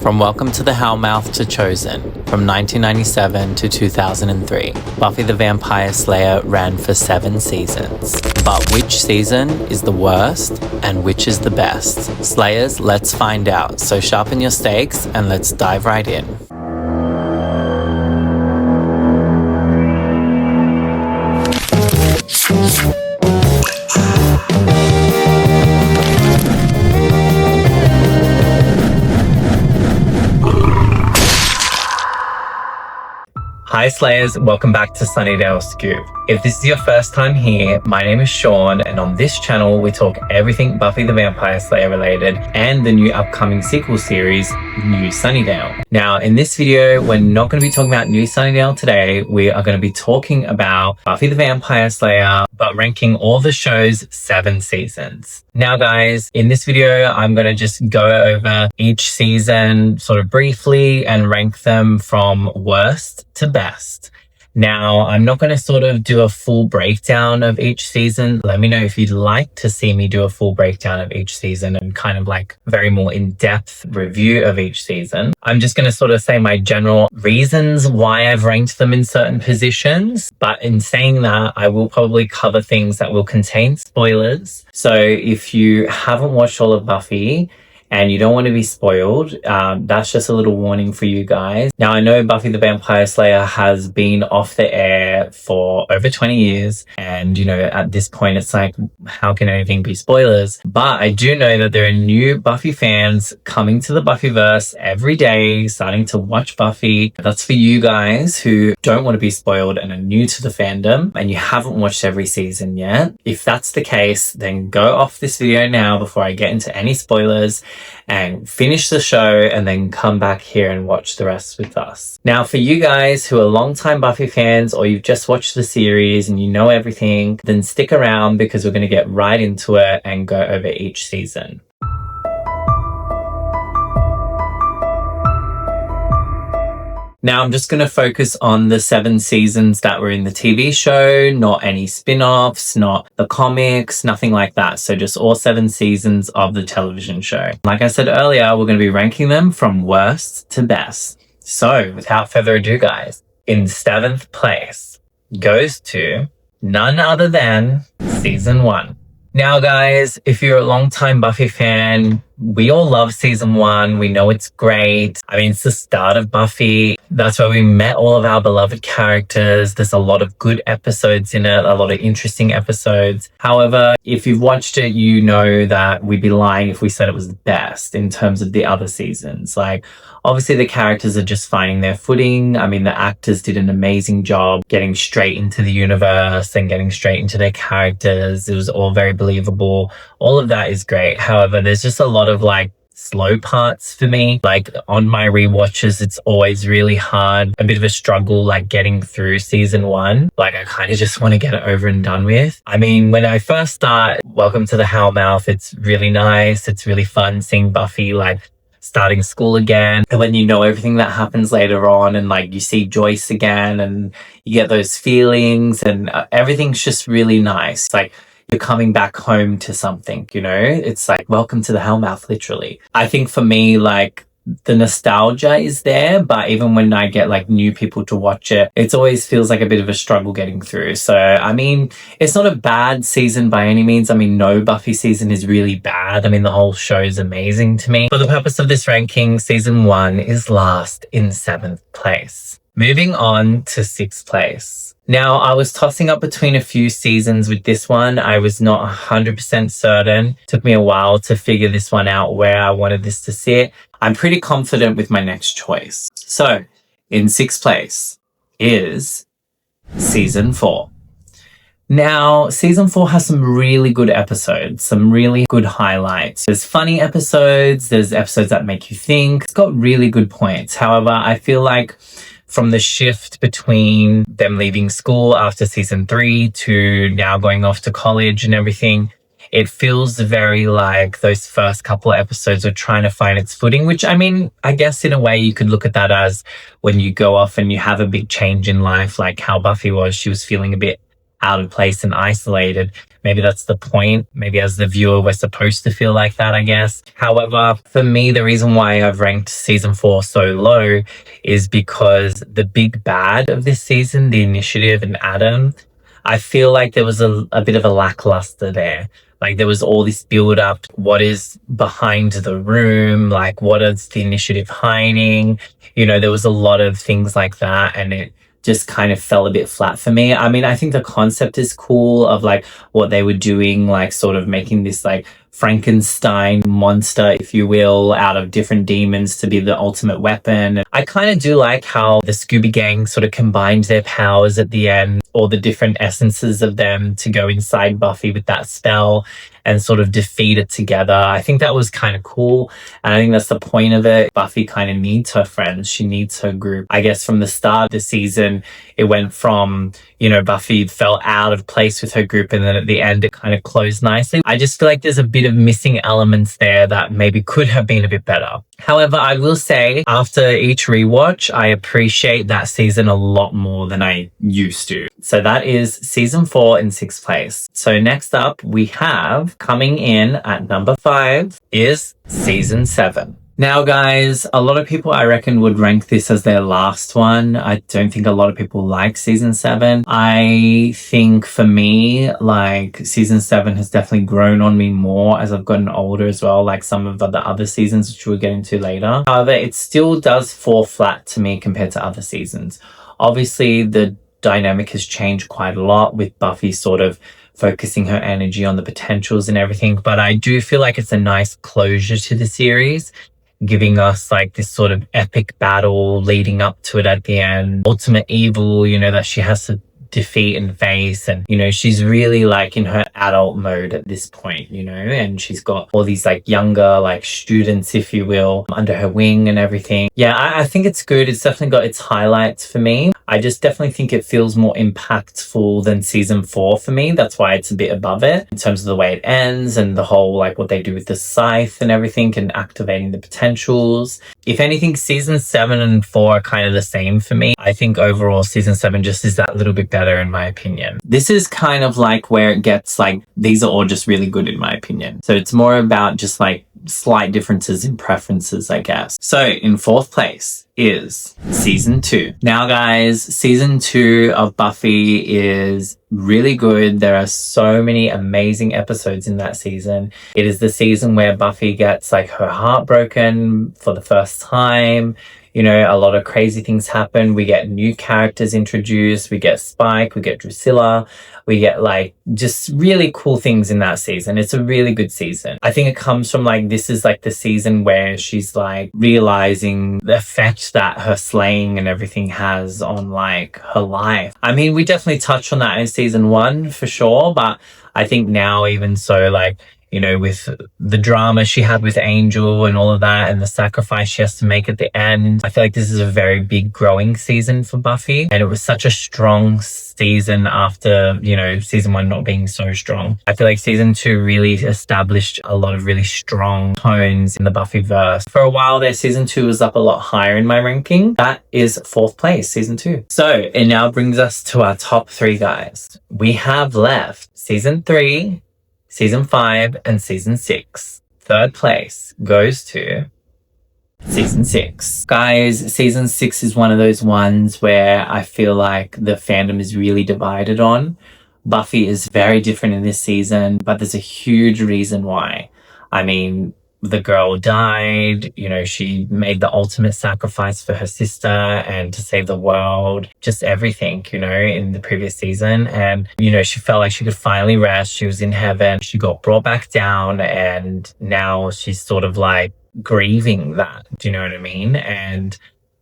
From Welcome to the Hellmouth to Chosen, from 1997 to 2003, Buffy the Vampire Slayer ran for 7 seasons. But which season is the worst and which is the best? Slayers, let's find out. So sharpen your stakes and let's dive right in. Hi Slayers, welcome back to Sunnydale Scoop. If this is your first time here, my name is Sean, and on this channel we talk everything Buffy the Vampire Slayer related and the new upcoming sequel series, New Sunnydale. Now in this video, we're not going to be talking about New Sunnydale today, we are going to be talking about Buffy the Vampire Slayer, but ranking all the show's 7 seasons. Now guys, in this video, I'm going to just go over each season sort of briefly and rank them from worst to best. Now, I'm not going to sort of do a full breakdown of each season. Let me know if you'd like to see me do a full breakdown of each season and kind of like very more in-depth review of each season. I'm just going to sort of say my general reasons why I've ranked them in certain positions. But in saying that, I will probably cover things that will contain spoilers. So if you haven't watched all of Buffy, and you don't want to be spoiled, that's just a little warning for you guys. Now, I know Buffy the Vampire Slayer has been off the air for over 20 years. And, you know, at this point, it's like, how can anything be spoilers? But I do know that there are new Buffy fans coming to the Buffyverse every day, starting to watch Buffy. That's for you guys who don't want to be spoiled and are new to the fandom and you haven't watched every season yet. If that's the case, then go off this video now before I get into any spoilers and finish the show and then come back here and watch the rest with us. Now, for you guys who are longtime Buffy fans or you've just watched the series and you know everything, then stick around because we're going to get right into it and go over each season. Now, I'm just going to focus on the 7 seasons that were in the TV show, not any spin-offs, not the comics, nothing like that. So just all 7 seasons of the television show. Like I said earlier, we're going to be ranking them from worst to best. So without further ado, guys, in 7th place goes to none other than season 1. Now, guys, if you're a longtime Buffy fan, we all love season 1. We know it's great. I mean, it's the start of Buffy. That's where we met all of our beloved characters. There's a lot of good episodes in it, a lot of interesting episodes. However, if you've watched it, you know that we'd be lying if we said it was the best in terms of the other seasons. Like, obviously the characters are just finding their footing. I mean, the actors did an amazing job getting straight into the universe and getting straight into their characters. It was all very believable. All of that is great. However, there's just a lot of like slow parts for me. Like on my rewatches, it's always really hard, a bit of a struggle like getting through season 1. Like I kind of just want to get it over and done with. I mean, when I first start Welcome to the Hellmouth, it's really nice. It's really fun seeing Buffy like starting school again. And when you know everything that happens later on and like you see Joyce again and you get those feelings and everything's just really nice. It's like you're coming back home to something, you know? It's like welcome to the Hellmouth, literally. I think for me, like the nostalgia is there, but even when I get like new people to watch it, it always feels like a bit of a struggle getting through. So, I mean, it's not a bad season by any means. I mean, no Buffy season is really bad. I mean, the whole show is amazing to me. For the purpose of this ranking, season 1 is last in 7th place. Moving on to 6th place. Now, I was tossing up between a few seasons with this one. I was not 100% certain. It took me a while to figure this one out where I wanted this to sit. I'm pretty confident with my next choice. So, in 6th place is season 4. Now, season 4 has some really good episodes, some really good highlights. There's funny episodes, there's episodes that make you think. It's got really good points. However, I feel like from the shift between them leaving school after season 3 to now going off to college and everything, it feels very like those first couple of episodes are trying to find its footing, which I mean, I guess in a way you could look at that as when you go off and you have a big change in life, like how Buffy was. She was feeling a bit out of place and isolated. Maybe that's the point. Maybe as the viewer, we're supposed to feel like that, I guess. However, for me, the reason why I've ranked season 4 so low is because the big bad of this season, the Initiative and Adam, I feel like there was a bit of a lackluster there. Like there was all this build up. What is behind the room? Like what is the Initiative hiding? You know, there was a lot of things like that, and it just kind of fell a bit flat for me. I mean, I think the concept is cool of like what they were doing, like sort of making this like Frankenstein monster, if you will, out of different demons to be the ultimate weapon. I kind of do like how the Scooby Gang sort of combined their powers at the end, all the different essences of them to go inside Buffy with that spell and sort of defeat it together. I think that was kind of cool. And I think that's the point of it. Buffy kind of needs her friends. She needs her group. I guess from the start of the season, it went from, you know, Buffy fell out of place with her group, and then at the end, it kind of closed nicely. I just feel like there's a bit of missing elements there that maybe could have been a bit better. However, I will say after each rewatch, I appreciate that season a lot more than I used to. So that is season 4 in 6th place. So next up, we have coming in at number 5 is season 7. Now, guys, a lot of people, I reckon, would rank this as their last one. I don't think a lot of people like season 7. I think for me, like season 7 has definitely grown on me more as I've gotten older as well, like some of the other seasons, which we'll get into later. However, it still does fall flat to me compared to other seasons. Obviously, the dynamic has changed quite a lot with Buffy sort of focusing her energy on the potentials and everything, but I do feel like it's a nice closure to the series, giving us like this sort of epic battle leading up to it at the end, ultimate evil, you know, that she has to defeat and face. And, you know, she's really like in her adult mode at this point, you know, and she's got all these like younger like students, if you will, under her wing and everything. Yeah, I think it's good. It's definitely got its highlights for me. I just definitely think it feels more impactful than season 4 for me. That's why it's a bit above it in terms of the way it ends and the whole like what they do with the scythe and everything and activating the potentials. If anything, season 7 and 4 are kind of the same for me. I think overall season 7 just is that little bit better in my opinion. This is kind of like where it gets like, these are all just really good in my opinion. So it's more about just like slight differences in preferences, I guess. So in 4th place is season 2. Now guys, season 2 of Buffy is really good. There are so many amazing episodes in that season. It is the season where Buffy gets like her heart broken for the first time. You know, a lot of crazy things happen. We get new characters introduced. We get Spike, we get Drusilla, we get like just really cool things in that season. It's a really good season. I think it comes from like, this is like the season where she's like realizing the effect that her slaying and everything has on like her life. I mean, we definitely touched on that in season 1 for sure, but I think now even so, like, you know, with the drama she had with Angel and all of that and the sacrifice she has to make at the end, I feel like this is a very big growing season for Buffy. And it was such a strong season after, you know, season 1 not being so strong. I feel like season 2 really established a lot of really strong tones in the Buffyverse. For a while there, season 2 was up a lot higher in my ranking. That is 4th place, season 2. So it now brings us to our top 3, guys. We have left season 3, season 5 and season 6. 3rd place goes to season 6. Guys, season 6 is one of those ones where I feel like the fandom is really divided on. Buffy is very different in this season, but there's a huge reason why. I mean, the girl died, you know, she made the ultimate sacrifice for her sister and to save the world, just everything, you know, in the previous season. And, you know, she felt like she could finally rest. She was in heaven. She got brought back down and now she's sort of like grieving that. Do you know what I mean? And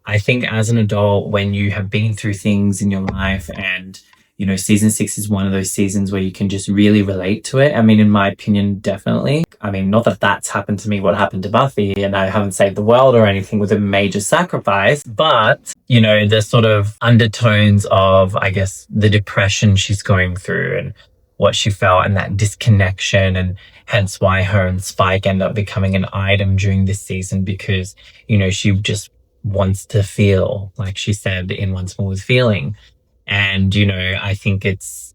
I think as an adult, when you have been through things in your life and, you know, season 6 is one of those seasons where you can just really relate to it. I mean, in my opinion, definitely. I mean, not that that's happened to me, what happened to Buffy, and I haven't saved the world or anything with a major sacrifice, but, you know, the sort of undertones of, I guess, the depression she's going through and what she felt and that disconnection, and hence why her and Spike end up becoming an item during this season because, you know, she just wants to feel, like she said in Once More with Feeling. And, I think it's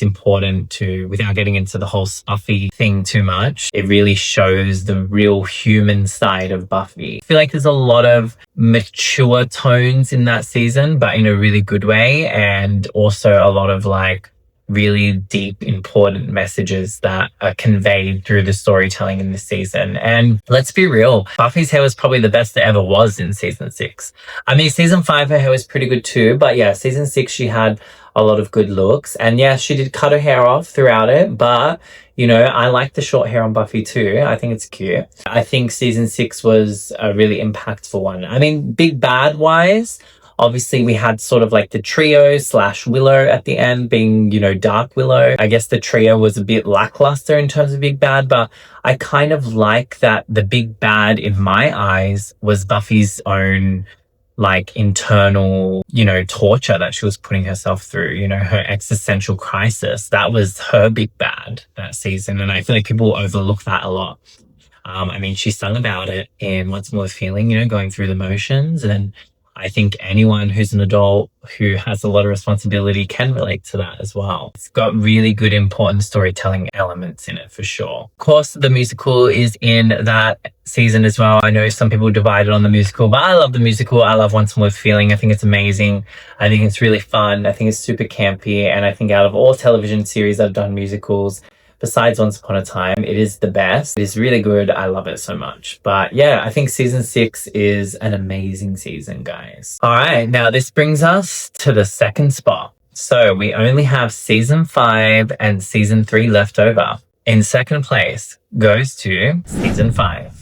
important to, without getting into the whole Buffy thing too much, it really shows the real human side of Buffy. I feel like there's a lot of mature tones in that season, but in a really good way. And also a lot of like really deep, important messages that are conveyed through the storytelling in this season. And let's be real, Buffy's hair was probably the best it ever was in season 6. I mean, season 5, her hair was pretty good too, but yeah, season 6, she had a lot of good looks. And yeah, she did cut her hair off throughout it, but I like the short hair on Buffy too. I think it's cute. I think season 6 was a really impactful one. I mean, big bad wise, obviously we had sort of like the trio / Willow at the end being, Dark Willow. I guess the trio was a bit lackluster in terms of big bad, but I kind of like that the big bad in my eyes was Buffy's own like internal, torture that she was putting herself through, her existential crisis. That was her big bad that season. And I feel like people overlook that a lot. I mean, she sung about it in What's More Feeling, going through the motions. And I think anyone who's an adult who has a lot of responsibility can relate to that as well. It's got really good, important storytelling elements in it for sure. Of course, the musical is in that season as well. I know some people divided on the musical, but I love the musical. I love Once More Feeling. I think it's amazing. I think it's really fun. I think it's super campy. And I think out of all television series I've done musicals, besides Once Upon a Time, it is the best. It is really good. I love it so much. But yeah, I think season 6 is an amazing season, guys. All right, now this brings us to the second spot. So we only have season 5 and season 3 left over. In second place goes to season 5.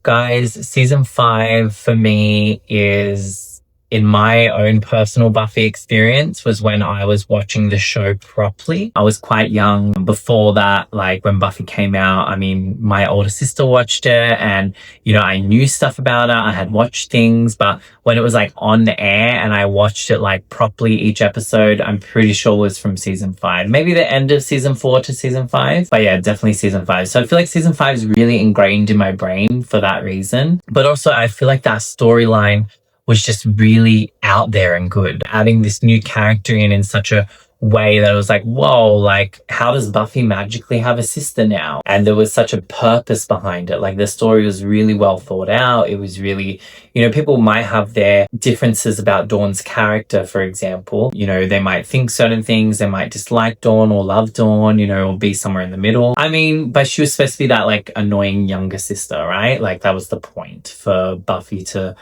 Guys, season 5 for me is, in my own personal Buffy experience, was when I was watching the show properly. I was quite young before that, like when Buffy came out. I mean, my older sister watched it and, I knew stuff about it. I had watched things, but when it was like on the air and I watched it like properly each episode, I'm pretty sure it was from season 5. Maybe the end of season 4 to season 5. But yeah, definitely season 5. So I feel like season 5 is really ingrained in my brain for that reason. But also I feel like that storyline was just really out there and good. Adding this new character in such a way that it was like, whoa, like how does Buffy magically have a sister now? And there was such a purpose behind it. Like the story was really well thought out. It was really, people might have their differences about Dawn's character, for example. They might think certain things, they might dislike Dawn or love Dawn, or be somewhere in the middle. I mean, but she was supposed to be that like annoying younger sister, right? Like that was the point for Buffy to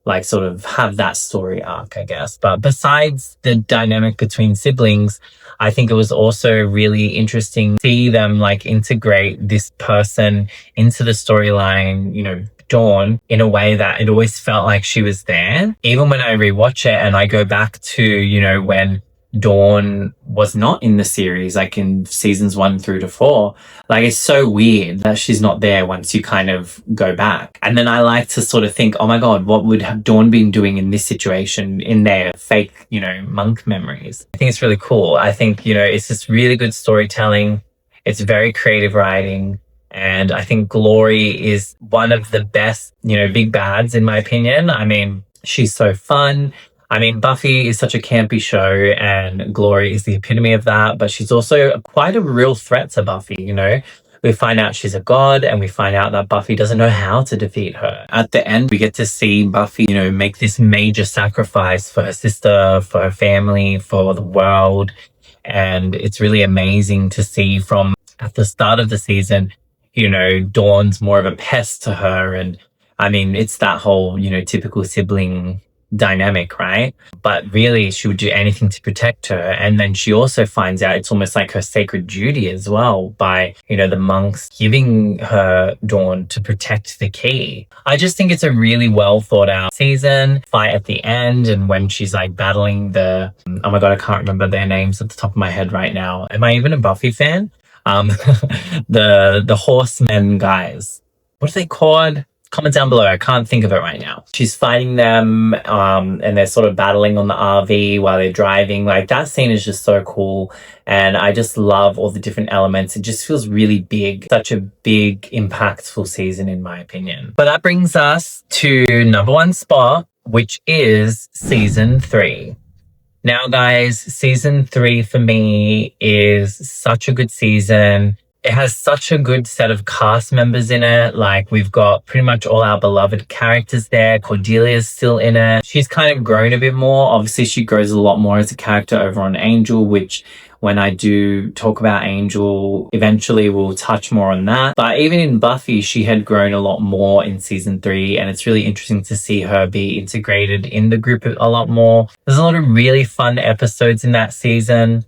like sort of have that story arc, I guess. But besides the dynamic between siblings, I think it was also really interesting to see them like integrate this person into the storyline, Dawn, in a way that it always felt like she was there. Even when I rewatch it and I go back to, when Dawn was not in the series, like in seasons 1 through to 4. Like it's so weird that she's not there once you kind of go back. And then I like to sort of think, oh my God, what would have Dawn been doing in this situation in their fake, monk memories? I think it's really cool. I think, it's just really good storytelling. It's very creative writing. And I think Glory is one of the best, big bads in my opinion. I mean, she's so fun. I mean, Buffy is such a campy show and Glory is the epitome of that, but she's also quite a real threat to Buffy, We find out she's a god and we find out that Buffy doesn't know how to defeat her. At the end, we get to see Buffy, make this major sacrifice for her sister, for her family, for the world. And it's really amazing to see from at the start of the season, Dawn's more of a pest to her. And I mean, it's that whole, typical sibling dynamic, right? But really she would do anything to protect her. And then she also finds out it's almost like her sacred duty as well by, the monks giving her Dawn to protect the key. I just think it's a really well thought out season. Fight at the end and when she's like battling the, oh my God, I can't remember their names at the top of my head right now. Am I even a Buffy fan? The horsemen guys. What are they called? Comment down below. I can't think of it right now. She's fighting them and they're sort of battling on the RV while they're driving. Like that scene is just so cool. And I just love all the different elements. It just feels really big. Such a big, impactful season in my opinion. But that brings us to number 1 spot, which is season 3. Now, guys, season 3 for me is such a good season. It has such a good set of cast members in it. Like, we've got pretty much all our beloved characters there. Cordelia's still in it. She's kind of grown a bit more. Obviously, she grows a lot more as a character over on Angel, which when I do talk about Angel, eventually we'll touch more on that. But even in Buffy, she had grown a lot more in season 3, and it's really interesting to see her be integrated in the group a lot more. There's a lot of really fun episodes in that season.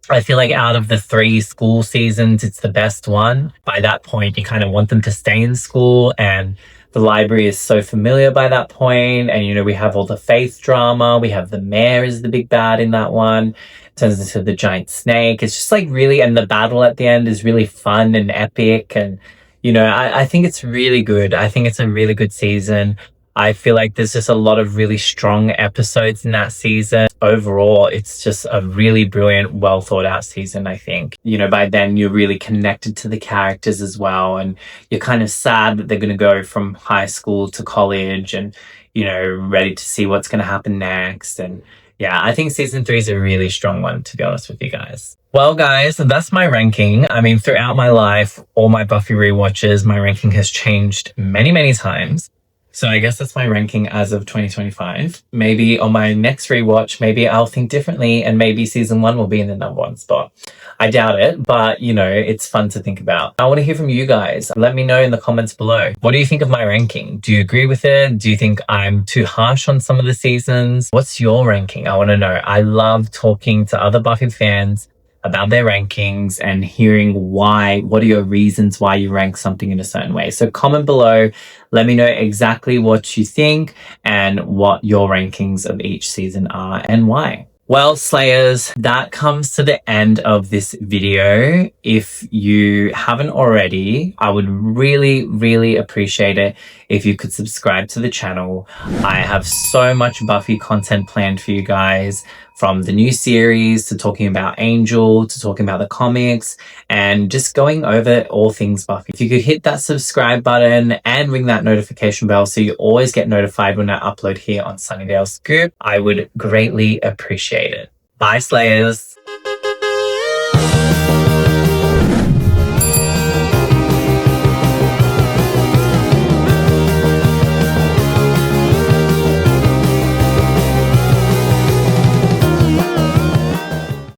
I feel like out of the 3 school seasons, it's the best one. By that point, you kind of want them to stay in school, and the library is so familiar by that point. And, you know, we have all the faith drama. We have the mayor is the big bad in that one. Turns into the giant snake. It's just like really, and the battle at the end is really fun and epic. And, you know, I think it's really good. I think it's a really good season. I feel like there's just a lot of really strong episodes in that season. Overall, it's just a really brilliant, well thought out season, I think. You know, by then you're really connected to the characters as well. And you're kind of sad that they're going to go from high school to college and, you know, ready to see what's going to happen next. And yeah, I think season 3 is a really strong one, to be honest with you guys. Well, guys, that's my ranking. I mean, throughout my life, all my Buffy rewatches, my ranking has changed many, many times. So I guess that's my ranking as of 2025. Maybe on my next rewatch, maybe I'll think differently and maybe season 1 will be in the #1 spot. I doubt it, but you know, it's fun to think about. I want to hear from you guys. Let me know in the comments below. What do you think of my ranking? Do you agree with it? Do you think I'm too harsh on some of the seasons? What's your ranking? I want to know. I love talking to other Buffy fans about their rankings and hearing why, what are your reasons why you rank something in a certain way. So comment below, let me know exactly what you think and what your rankings of each season are and why. Well, Slayers, that comes to the end of this video. If you haven't already, I would really, really appreciate it if you could subscribe to the channel. I have so much Buffy content planned for you guys, from the new series to talking about Angel to talking about the comics and just going over all things Buffy. If you could hit that subscribe button and ring that notification bell so you always get notified when I upload here on Sunnydale Scoop, I would greatly appreciate it. Bye, Slayers.